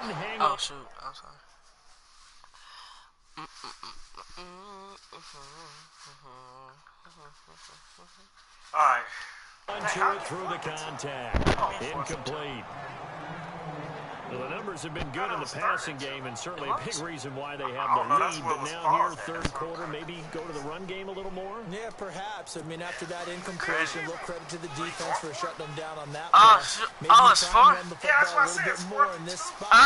Oh, shoot. I'm sorry. Alright. Onto it through the contact. Incomplete. Well, the numbers have been good in the passing game, and certainly a big reason why they have the lead. But now here, third quarter, maybe go to the run game a little more? Yeah, perhaps. I mean, after that incompletion, a little credit to the defense for shutting them down on that. Oh, it's far? Yeah, that's what I said. It's more in this spot. Okay,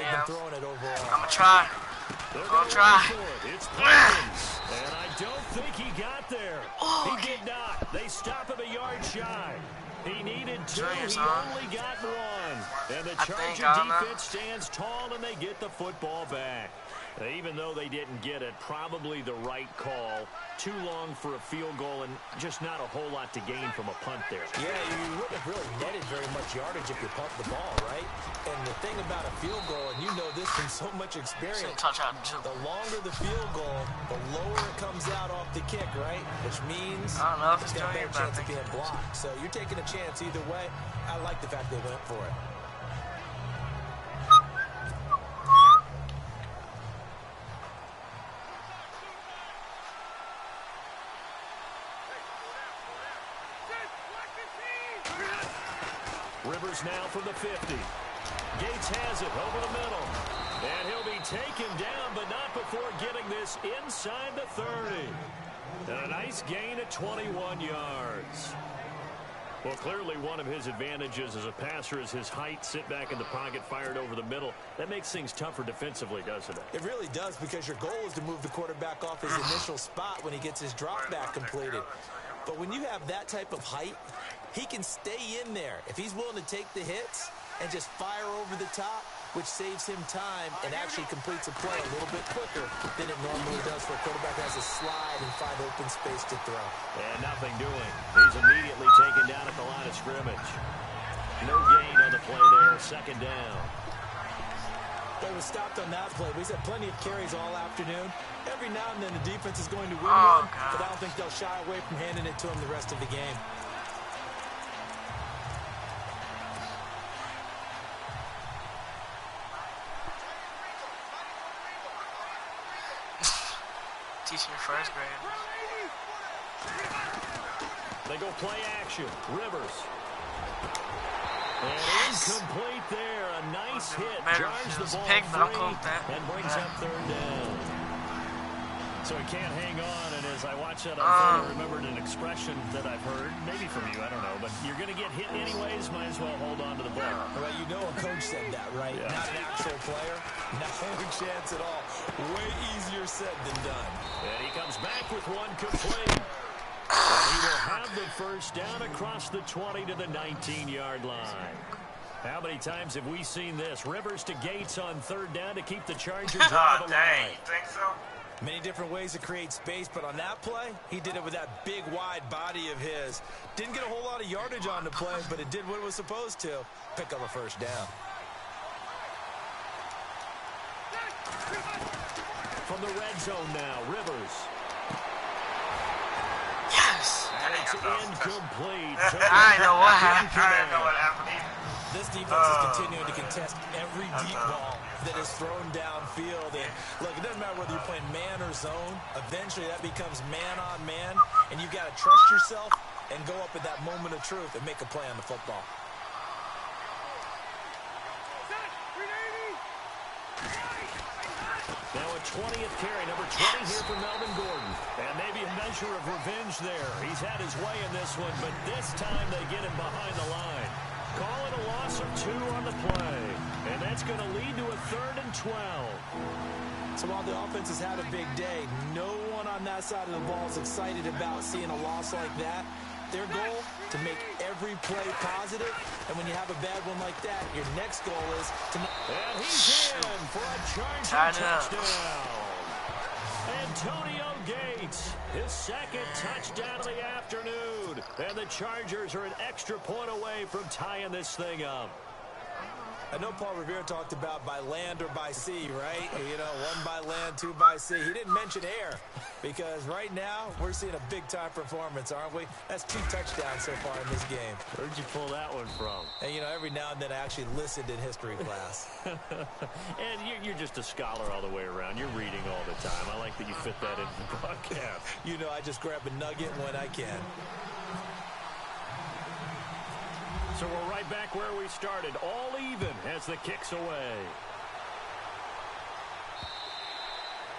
yeah. I'm going to try. I'll try. It's Perkins, and I don't think he got there. He did not. They stop him a yard shy. He needed two. He only got one. And the Charger defense stands tall, and they get the football back. Even though they didn't get it, probably the right call. Too long for a field goal and just not a whole lot to gain from a punt there. Yeah, you wouldn't have really netted very much yardage if you pumped the ball, right? And the thing about a field goal, and you know this from so much experience, the longer the field goal, the lower it comes out off the kick, right? Which means I don't know if it's got a better chance of being blocked. So you're taking a chance either way. I like the fact they went for it. Rivers now from the 50. Gates has it over the middle. And he'll be taken down, but not before getting this inside the 30. And a nice gain at 21 yards. Well, clearly one of his advantages as a passer is his height. Sit back in the pocket, fired over the middle. That makes things tougher defensively, doesn't it? It really does, because your goal is to move the quarterback off his initial spot when he gets his drop back completed. But when you have that type of height, he can stay in there if he's willing to take the hits and just fire over the top, which saves him time and actually completes a play a little bit quicker than it normally does for a quarterback who has a slide and find open space to throw. And nothing doing. He's immediately taken down at the line of scrimmage. No gain on the play there. Second down. They was stopped on that play. He's had plenty of carries all afternoon. Every now and then the defense is going to win one, but I don't think they'll shy away from handing it to him the rest of the game. Teaching your first grade. They go play action. Rivers. And incomplete there. A nice hit. Drives the ball free and brings up third down. So he can't hang on. And as I watch that, I remembered an expression that I've heard, maybe from you, I don't know, but you're going to get hit anyways, might as well hold on to the ball. Well, you know a coach said that, right? Yeah. Not an actual player. Not a chance at all. Way easier said than done. And he comes back with one complete. And he will have the first down across the 20 to the 19-yard line. How many times have we seen this? Rivers to Gates on third down to keep the Chargers drive alive. Dang, you think so? Many different ways to create space, but on that play, he did it with that big, wide body of his. Didn't get a whole lot of yardage on the play, but it did what it was supposed to. Pick up a first down. From the red zone now, Rivers. Yes! And it's incomplete. I know what happened. I didn't know what happened. This defense is continuing to contest every deep ball that is thrown downfield. And look, it doesn't matter whether you're playing man or zone. Eventually, that becomes man on man, and you've got to trust yourself and go up at that moment of truth and make a play on the football. Now a 20th carry, number 20 here for Melvin Gordon. And maybe a measure of revenge there. He's had his way in this one, but this time they get him behind the line. Call it a loss of 2 on the play. And that's going to lead to a 3rd and 12. So while the offense has had a big day, no one on that side of the ball is excited about seeing a loss like that. Their goal, to make every play positive. And when you have a bad one like that, your next goal is to... And he's in for a Charger touchdown. Antonio Gates, his second touchdown of the afternoon. And the Chargers are an extra point away from tying this thing up. I know Paul Revere talked about by land or by sea, right? You know, 1 by land, 2 by sea. He didn't mention air because right now we're seeing a big-time performance, aren't we? That's 2 touchdowns so far in this game. Where'd you pull that one from? And, you know, every now and then I actually listened in history class. And you're just a scholar all the way around. You're reading all the time. I like that you fit that into the broadcast. You know, I just grab a nugget when I can. So we're right back where we started, all even as the kick's away.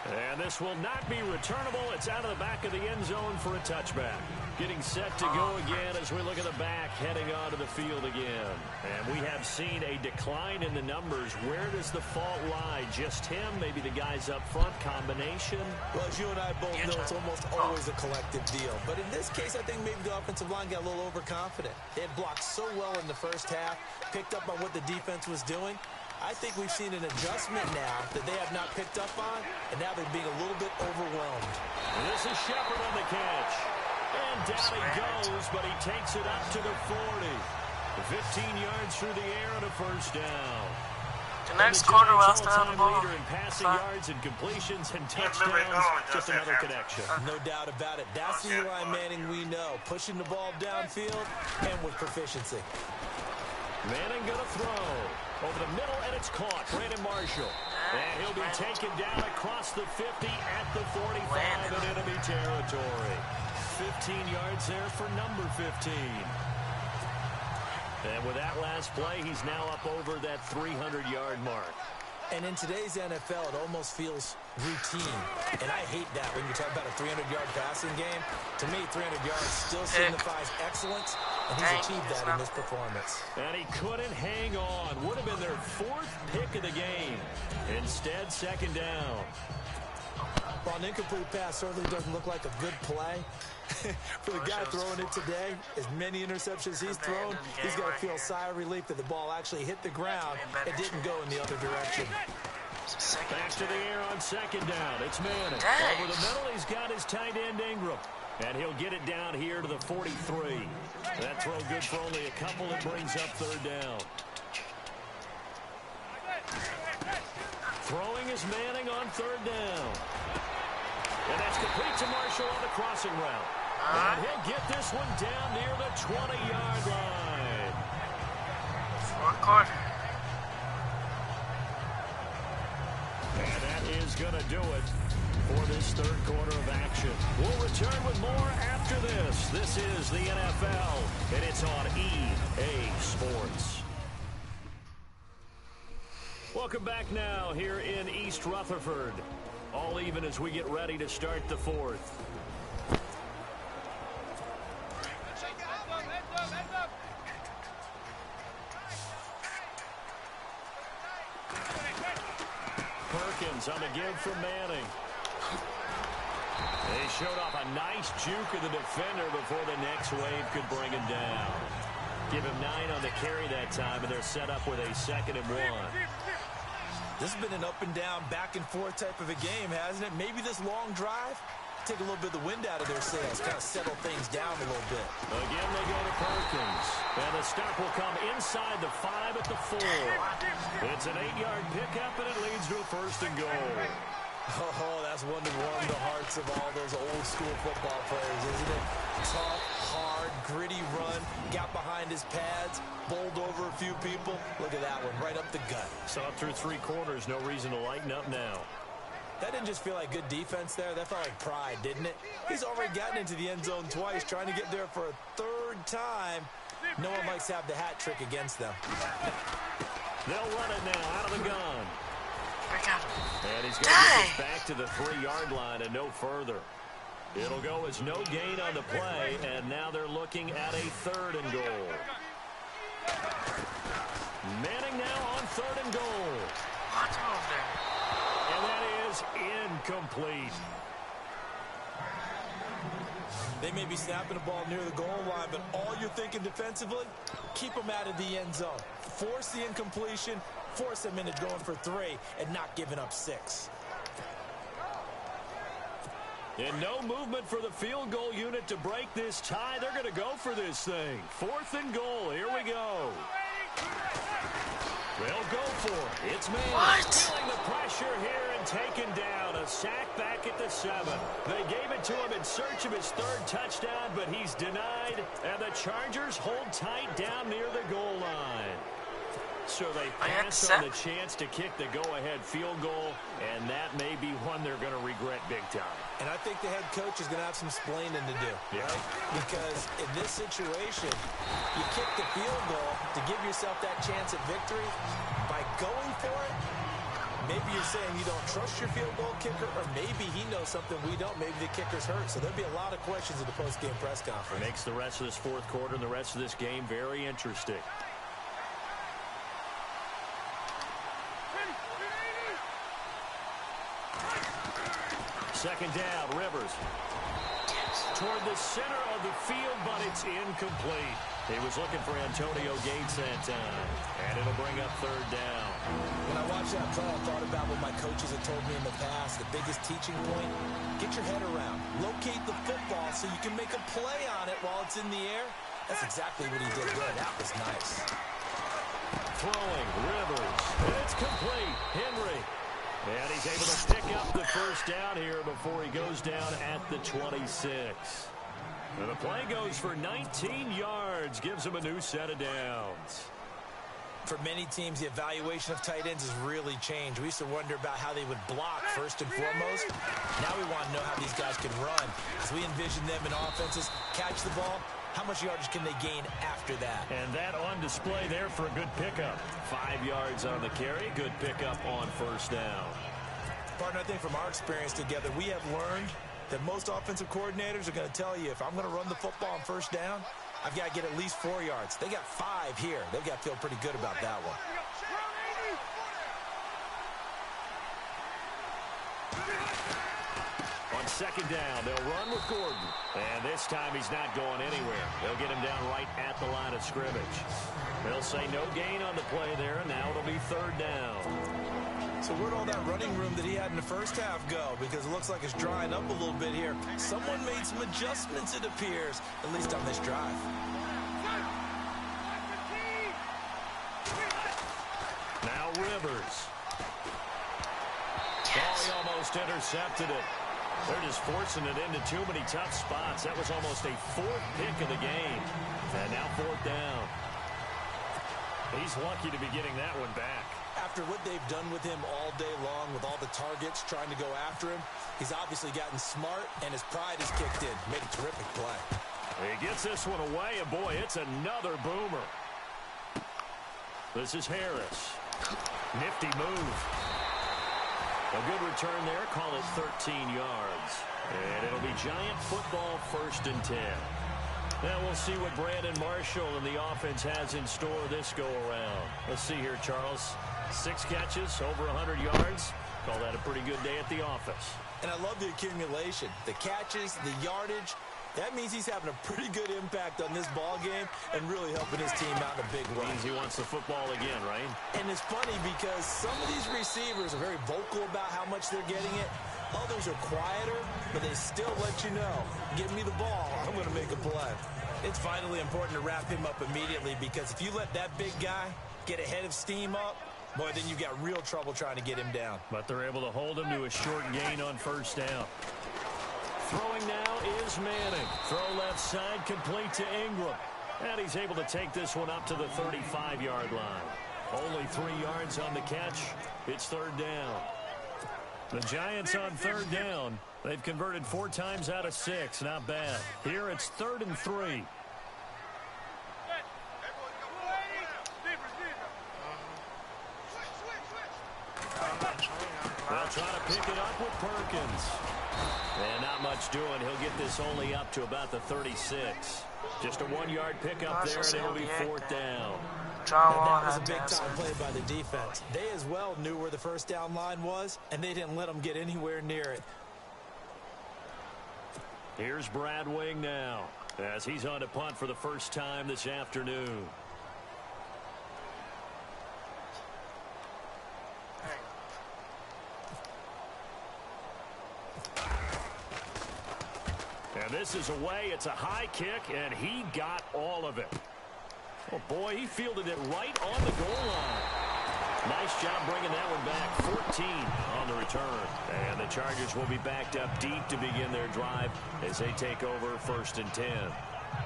And this will not be returnable. It's out of the back of the end zone for a touchback. Getting set to go again as we look at the back, heading onto the field again. And we have seen a decline in the numbers. Where does the fault lie? Just him? Maybe the guys up front? Combination? Well, as you and I both know, it's almost always a collective deal. But in this case, I think maybe the offensive line got a little overconfident. They had blocked so well in the first half, picked up on what the defense was doing. I think we've seen an adjustment now that they have not picked up on, and now they're being a little bit overwhelmed. And this is Shepard on the catch. And down he goes, but he takes it up to the 40. 15 yards through the air and a first down. The next quarter, we'll still have the ball. Leader in passing yards and completions and touchdowns. Just another connection. No doubt about it. That's the Eli Manning we know. Pushing the ball downfield and with proficiency. Manning gonna throw. Over the middle, and it's caught. Brandon Marshall. And he'll be taken down across the 50 at the 45 in enemy territory. 15 yards there for number 15. And with that last play, he's now up over that 300-yard mark. And in today's NFL, it almost feels routine. And I hate that when you talk about a 300-yard passing game. To me, 300 yards still signifies excellence, and he's achieved that in this performance. And he couldn't hang on. Would have been their 4th pick of the game. Instead, second down. Well, an incomplete pass certainly doesn't look like a good play. For the guy throwing it today, as many interceptions he's thrown, he's got to feel a sigh of relief that the ball actually hit the ground and didn't go in the other direction. Back to the air on second down. It's Manning. Over the middle, he's got his tight end Ingram. And he'll get it down here to the 43. That throw good for only a couple. It brings up third down. Throwing is Manning on third down. And that's complete to Marshall on the crossing route. And he'll get this one down near the 20-yard line. 4th quarter. And that is going to do it for this third quarter of action. We'll return with more after this. This is the NFL, and it's on EA Sports. Welcome back now here in East Rutherford. All even as we get ready to start the 4th. Perkins on the give from Manning. They showed off a nice juke of the defender before the next wave could bring him down. Give him 9 on the carry that time, and they're set up with a 2nd and 1. This has been an up-and-down, back-and-forth type of a game, hasn't it? Maybe this long drive, take a little bit of the wind out of their sails, kind of settle things down a little bit. Again, they go to Perkins. And the stop will come inside the 5 at the 4. It's an 8-yard pickup, and it leads to a 1st and goal. Oh, that's one to warm the hearts of all those old-school football players, isn't it? Tough, hard, gritty run, got behind his pads, bowled over a few people. Look at that one, right up the gut. Saw it through 3 quarters, no reason to lighten up now. That didn't just feel like good defense there. That felt like pride, didn't it? He's already gotten into the end zone twice, trying to get there for a 3rd time. No one likes to have the hat trick against them. They'll run it now, out of the gun. And he's going to get this back to the 3-yard line and no further. It'll go as no gain on the play, and now they're looking at a 3rd and goal. Manning now on 3rd and goal. And that is incomplete. They may be snapping the ball near the goal line, but all you're thinking defensively, keep them out of the end zone. Force the incompletion, force them into going for 3, and not giving up 6. And no movement for the field goal unit to break this tie. They're going to go for this thing. 4th and goal. Here we go. They'll for it. It's Manning. What? Feeling the pressure here and taken down. A sack back at the 7. They gave it to him in search of his 3rd touchdown, but he's denied. And the Chargers hold tight down near the goal line. So they pass on the chance to kick the go-ahead field goal, and that may be one they're going to regret big time. And I think the head coach is going to have some explaining to do, right? Because in this situation, you kick the field goal to give yourself that chance at victory. By going for it, maybe you're saying you don't trust your field goal kicker, or maybe he knows something we don't. Maybe the kicker's hurt. So there'll be a lot of questions at the post-game press conference. Makes the rest of this 4th quarter and the rest of this game very interesting. Second down, Rivers. Toward the center of the field, but it's incomplete. He was looking for Antonio Gates that time, and it'll bring up 3rd down. When I watched that play, I thought about what my coaches have told me in the past. The biggest teaching point, get your head around. Locate the football so you can make a play on it while it's in the air. That's exactly what he did there. That was nice. Throwing, Rivers. It's complete. Henry. And he's able to pick up the 1st down here before he goes down at the 26. And the play goes for 19 yards, gives him a new set of downs. For many teams, the evaluation of tight ends has really changed. We used to wonder about how they would block first and foremost. Now we want to know how these guys can run. As we envision them in offenses, catch the ball, how much yardage can they gain after that? And that on display there for a good pickup. 5 yards on the carry, good pickup on 1st down. Partner, I think from our experience together, we have learned that most offensive coordinators are going to tell you, if I'm going to run the football on 1st down, I've got to get at least 4 yards. They got 5 here. They've got to feel pretty good about that one. On 2nd down, they'll run with Gordon. And this time he's not going anywhere. They'll get him down right at the line of scrimmage. They'll say no gain on the play there, and now it'll be 3rd down. So where'd all that running room that he had in the 1st half go? Because it looks like it's drying up a little bit here. Someone made some adjustments, it appears, at least on this drive. Now Rivers. Oh, he almost intercepted it. They're just forcing it into too many tough spots. That was almost a 4th pick of the game. And now 4th down. He's lucky to be getting that one back. After what they've done with him all day long, with all the targets trying to go after him, he's obviously gotten smart, and his pride has kicked in. Made a terrific play. He gets this one away, and boy, it's another boomer. This is Harris. Nifty move. A good return there. Call it 13 yards. And it'll be Giant football 1st and 10. Now we'll see what Brandon Marshall and the offense has in store this go-around. Let's see here, Charles. 6 catches, over 100 yards. Call that a pretty good day at the office. And I love the accumulation. The catches, the yardage. That means he's having a pretty good impact on this ball game and really helping his team out in a big way. Means he wants the football again, right? And it's funny because some of these receivers are very vocal about how much they're getting it. Others are quieter, but they still let you know, give me the ball, I'm going to make a play. It's vitally important to wrap him up immediately because if you let that big guy get ahead of steam up, boy, then you've got real trouble trying to get him down. But they're able to hold him to a short gain on 1st down. Throwing now is Manning. Throw left side, complete to Ingram. And he's able to take this one up to the 35-yard line. Only 3 yards on the catch. It's 3rd down. The Giants on 3rd down. They've converted 4 times out of 6. Not bad. Here it's 3rd and 3. They'll try to pick it up with Perkins. And not much doing. He'll get this only up to about the 36. Just a 1-yard pickup there, and it'll be 4th down. That was a big-time play by the defense. They as well knew where the 1st down line was, and they didn't let them get anywhere near it. Here's Brad Wing now, as he's on to punt for the first time this afternoon. And this is away. It's a high kick, and he got all of it. Oh, boy, he fielded it right on the goal line. Nice job bringing that one back. 14 on the return. And the Chargers will be backed up deep to begin their drive as they take over 1st and 10.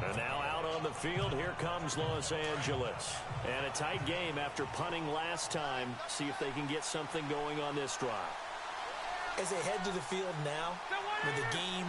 And now out on the field, here comes Los Angeles. And a tight game after punting last time. See if they can get something going on this drive. As they head to the field now, with the game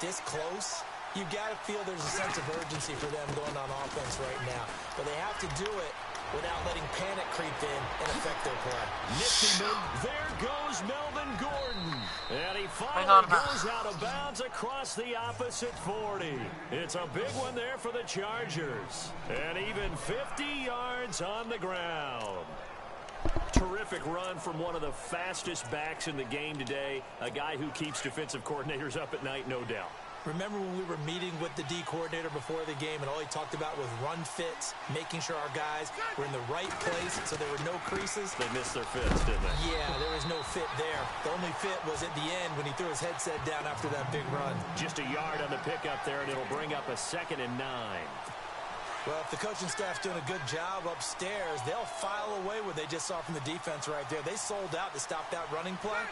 this close, you got to feel there's a sense of urgency for them going on offense right now. But they have to do it without letting panic creep in and affect their play. Nifty move. There goes Melvin Gordon. And he finally goes out of bounds across the opposite 40. It's a big one there for the Chargers. And even 50 yards on the ground. Terrific run from one of the fastest backs in the game today. A guy who keeps defensive coordinators up at night, no doubt. Remember when we were meeting with the D coordinator before the game and all he talked about was run fits, making sure our guys were in the right place so there were no creases? They missed their fits, didn't they? Yeah, there was no fit there. The only fit was at the end when he threw his headset down after that big run. Just a yard on the pickup there, and it'll bring up a 2nd and 9. Well, if the coaching staff's doing a good job upstairs, they'll file away what they just saw from the defense right there. They sold out to stop that running play.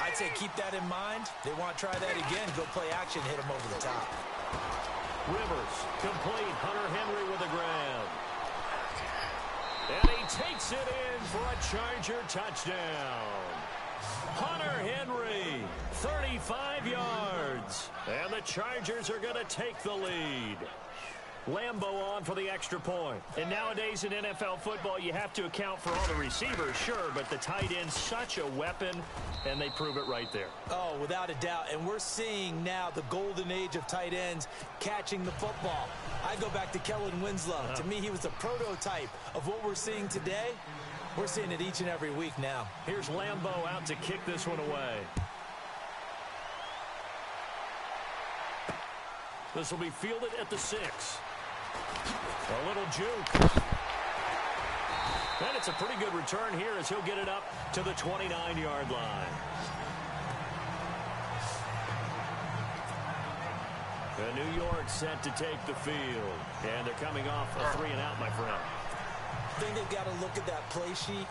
I'd say keep that in mind. They want to try that again. Go play action, hit them over the top. Rivers, complete. Hunter Henry with a grab. And he takes it in for a Charger touchdown. Hunter Henry, 35 yards. And the Chargers are going to take the lead. Lambeau on for the extra point. And nowadays in NFL football, you have to account for all the receivers, sure, but the tight end's such a weapon, and they prove it right there. Oh, without a doubt. And we're seeing now the golden age of tight ends catching the football. I go back to Kellen Winslow. To me, he was a prototype of what we're seeing today. We're seeing it each and every week now. Here's Lambeau out to kick this one away. This will be fielded at the 6. A little juke. And it's a pretty good return here as he'll get it up to the 29-yard line. New York set to take the field. And they're coming off a 3-and-out, my friend. I think they've got to look at that play sheet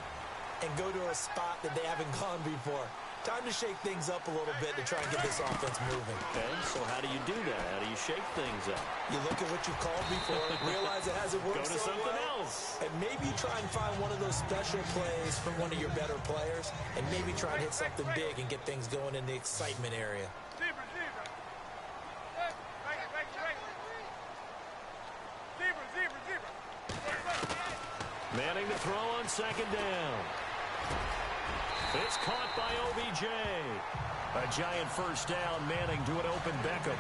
and go to a spot that they haven't gone before. Time to shake things up a little bit to try and get this offense moving. Okay, so how do you do that? How do you shake things up? You look at what you called before, realize it hasn't worked Go to so something well, else. and maybe try and find one of those special plays from one of your better players, and maybe try and hit something big and get things going in the excitement area. Manning to throw on 2nd down. It's caught by OBJ. A giant first down. Manning to an open Beckham.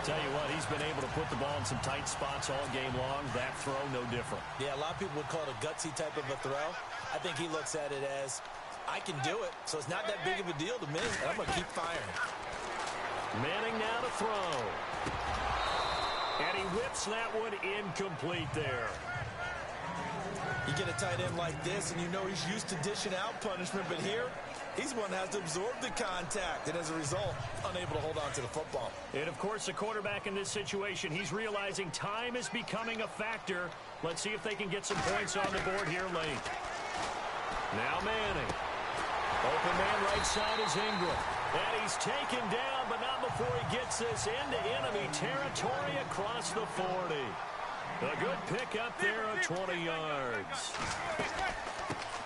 Tell you what, he's been able to put the ball in some tight spots all game long. That throw, no different. Yeah, a lot of people would call it a gutsy type of a throw. I think he looks at it as, I can do it, so it's not that big of a deal to me, and I'm going to keep firing. Manning now to throw. And he whips that one incomplete there. You get a tight end like this, and you know he's used to dishing out punishment, but here, he's one that has to absorb the contact, and as a result, unable to hold on to the football. And, of course, the quarterback in this situation, he's realizing time is becoming a factor. Let's see if they can get some points on the board here late. Now Manning. Open man right side is Ingram. And he's taken down, but not before he gets this into enemy territory across the 40. A good pickup there of 20 yards.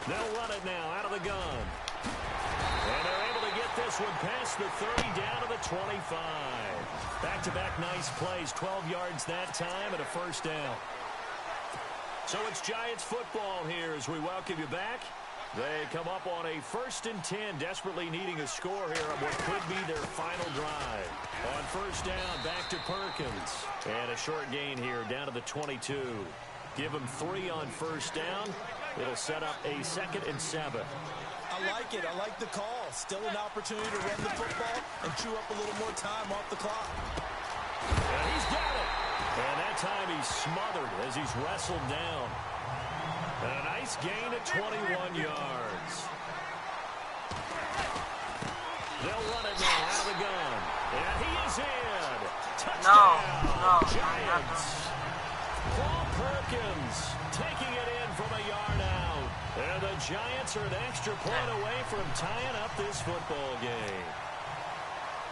They'll run it now out of the gun. And they're able to get this one past the 30 down to the 25. Back-to-back nice plays, 12 yards that time and a first down. So it's Giants football here as we welcome you back. They come up on a 1st and 10, desperately needing a score here on what could be their final drive. On first down, back to Perkins. And a short gain here down to the 22. Give them 3 on first down. It'll set up a 2nd and 7. I like it. I like the call. Still an opportunity to run the football and chew up a little more time off the clock. And he's got it. And that time he's smothered as he's wrestled down. And a nice gain of 21 yards. They'll run it now out of the gun. And he is in. Touchdown. No. Giants. Paul Perkins taking it in from a are now. And the Giants are an extra point away from tying up this football game.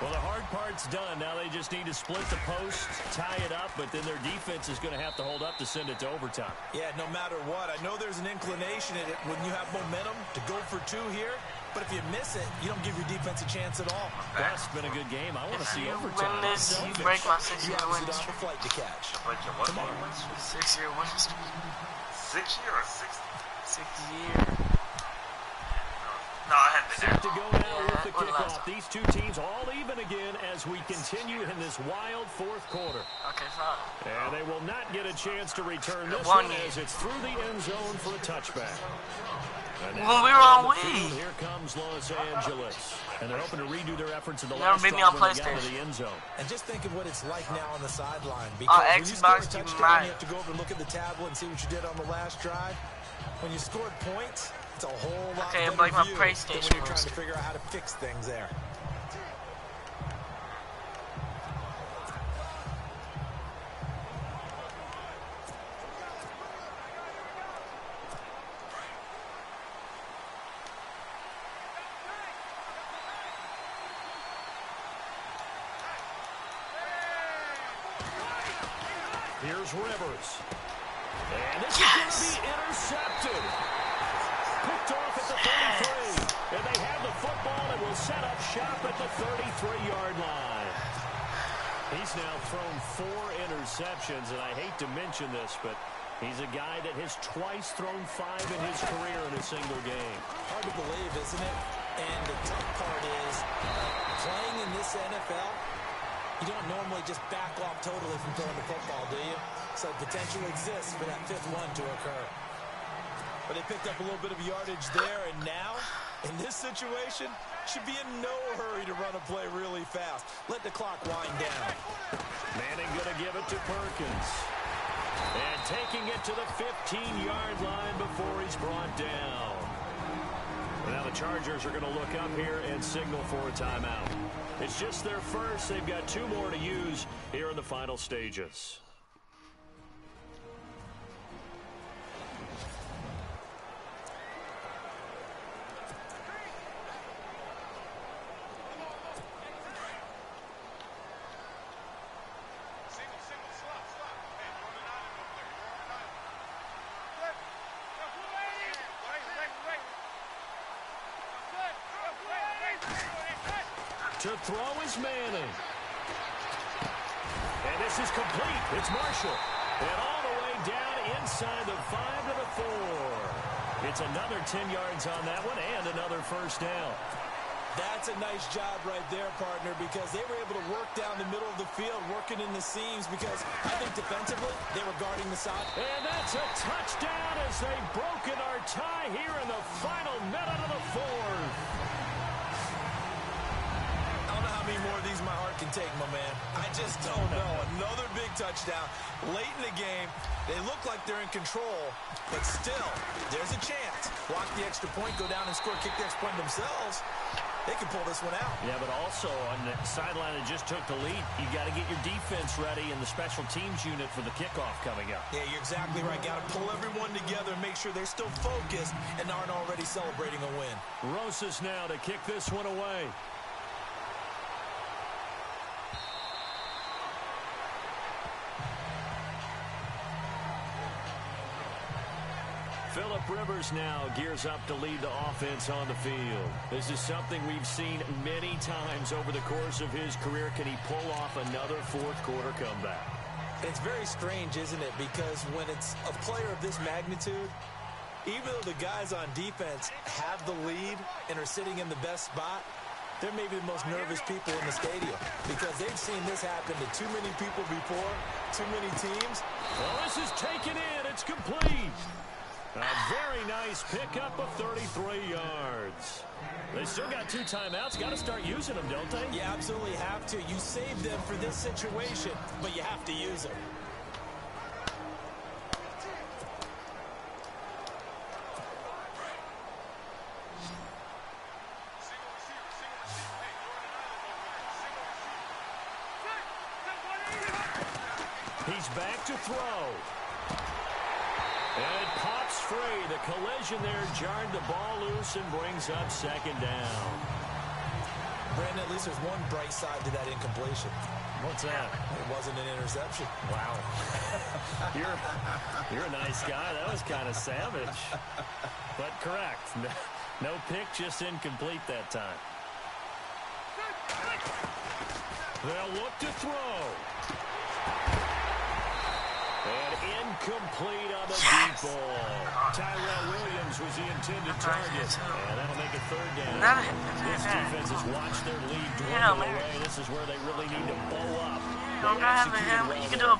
Well, the hard part's done. Now they just need to split the post, tie it up, but then their defense is going to have to hold up to send it to overtime. Yeah, no matter what. I know there's an inclination in it when you have momentum to go for two here, but if you miss it, you don't give your defense a chance at all. That's been a good game. I want to see overtime. Win this, you break my 6-year win You streak. have a flight to catch. Break your what? Come on. 6-year win streak. 6 year or 60? 6-year. No, I had to Set to go now Yeah, with the what last kickoff. time? These two teams all even again as we continue in this wild fourth quarter. Okay, fine. And they will not get a chance to return this One one year. as it's through the end zone for a touchback. And now When we were on the field, Wii. here comes Los Angeles. And they're hoping to redo their efforts in the Never last beat me drive on when they got to PlayStation. the end zone. And just think of what it's like now on the sideline. Because when you score a Xbox, you touchdown, might. you have to go over and look at the tablet and see what you did on the last drive. When you scored points, it's a whole lot Okay, better like my view PlayStation than when you're trying was. to figure out how to fix things there. Here's Rivers. And this is going to be intercepted. Picked off at the 33. And they have the football and will set up shop at the 33-yard line. He's now thrown 4 interceptions, and I hate to mention this, but he's a guy that has twice thrown 5 in his career in a single game. Hard to believe, isn't it? And the tough part is, playing in this NFL, you don't normally just back off totally from throwing the football, do you? So potential exists for that 5th one to occur. But they picked up a little bit of yardage there, and now, in this situation, should be in no hurry to run a play really fast. Let the clock wind down. Manning going to give it to Perkins. And taking it to the 15-yard line before he's brought down. Now the Chargers are going to look up here and signal for a timeout. It's just their first. They've got 2 more to use here in the final stages. To throw is Manning. And this is complete. It's Marshall. And all the way down inside the 5 to the 4. It's another 10 yards on that one and another first down. That's a nice job right there, partner, because they were able to work down the middle of the field, working in the seams, because I think defensively they were guarding the side. And that's a touchdown as they've broken our tie here in the final minute of the 4th. I don't know how many more of these my heart can take, my man. I just don't know. Another big touchdown. Late in the game, they look like they're in control, but still, there's a chance. Block the extra point, go down and score, kick the extra point themselves. They can pull this one out. Yeah, but also on the sideline that just took the lead, you got to get your defense ready in the special teams unit for the kickoff coming up. Yeah, you're exactly right. Got to pull everyone together and make sure they're still focused and aren't already celebrating a win. Rosas now to kick this one away. Phillip Rivers now gears up to lead the offense on the field. This is something we've seen many times over the course of his career. Can he pull off another fourth quarter comeback? It's very strange, isn't it? Because when it's a player of this magnitude, even though the guys on defense have the lead and are sitting in the best spot, they're maybe the most nervous people in the stadium because they've seen this happen to too many people before, too many teams. Well, this is taken in. It's complete. A very nice pickup of 33 yards. They still got 2 timeouts. Got to start using them, don't they? You absolutely have to. You save them for this situation, but you have to use them. He's back to throw. And it pops free. The collision there jarred the ball loose and brings up second down. Brandon, at least there's one bright side to that incompletion. What's that? It wasn't an interception. Wow. You're a nice guy. That was kind of savage. But correct. No pick, just incomplete that time. They'll look to throw. And incomplete on the deep ball. Tyrell Williams was the intended target. And that'll make it third down. This defense has watched their lead dwindle away. This is where they really need to bow up. You don't gotta have a him. You can do a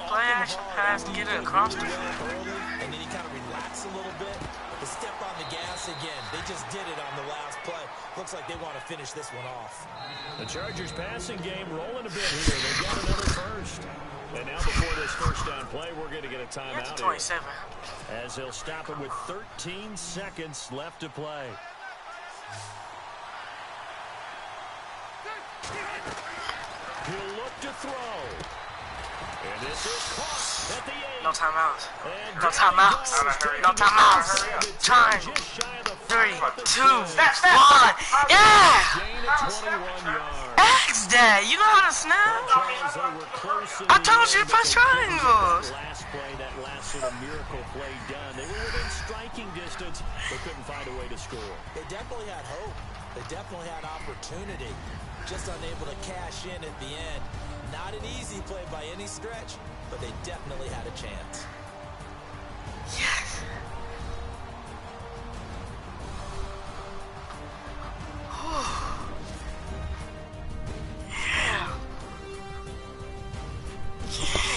play action pass and get it across the field. And then you kind of relax a little bit. To step on the gas again. They just did it on the last play. Looks like they want to finish this one off. The Chargers passing game rolling a bit here. They've got another first. And now before this first down play, we're going to get a timeout 27. as they'll stop it with 13 seconds left to play. He'll look to throw. And this is caught at the 8. No timeouts. No timeouts. No timeouts. Time. 3, 2, 1. Yeah! X that. You know how to snap? I told you to press triangles. Last play, that last sort of miracle play done. They were within striking distance, but couldn't find a way to score. They definitely had hope. They definitely had opportunity. Just unable to cash in at the end. Not an easy play by any stretch, but they definitely had a chance. Yes. Yeah. Yeah.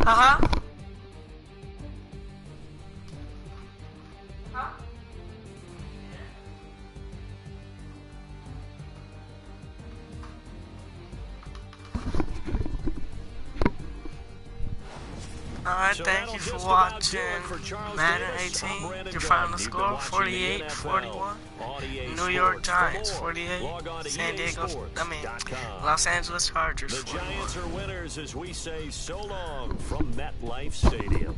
Uh-huh. Alright, thank you for watching Madden 18. Your final score, 48-41. New York Giants, 48. Los Angeles Chargers, The 41. Giants are winners as we say so long from MetLife Stadium.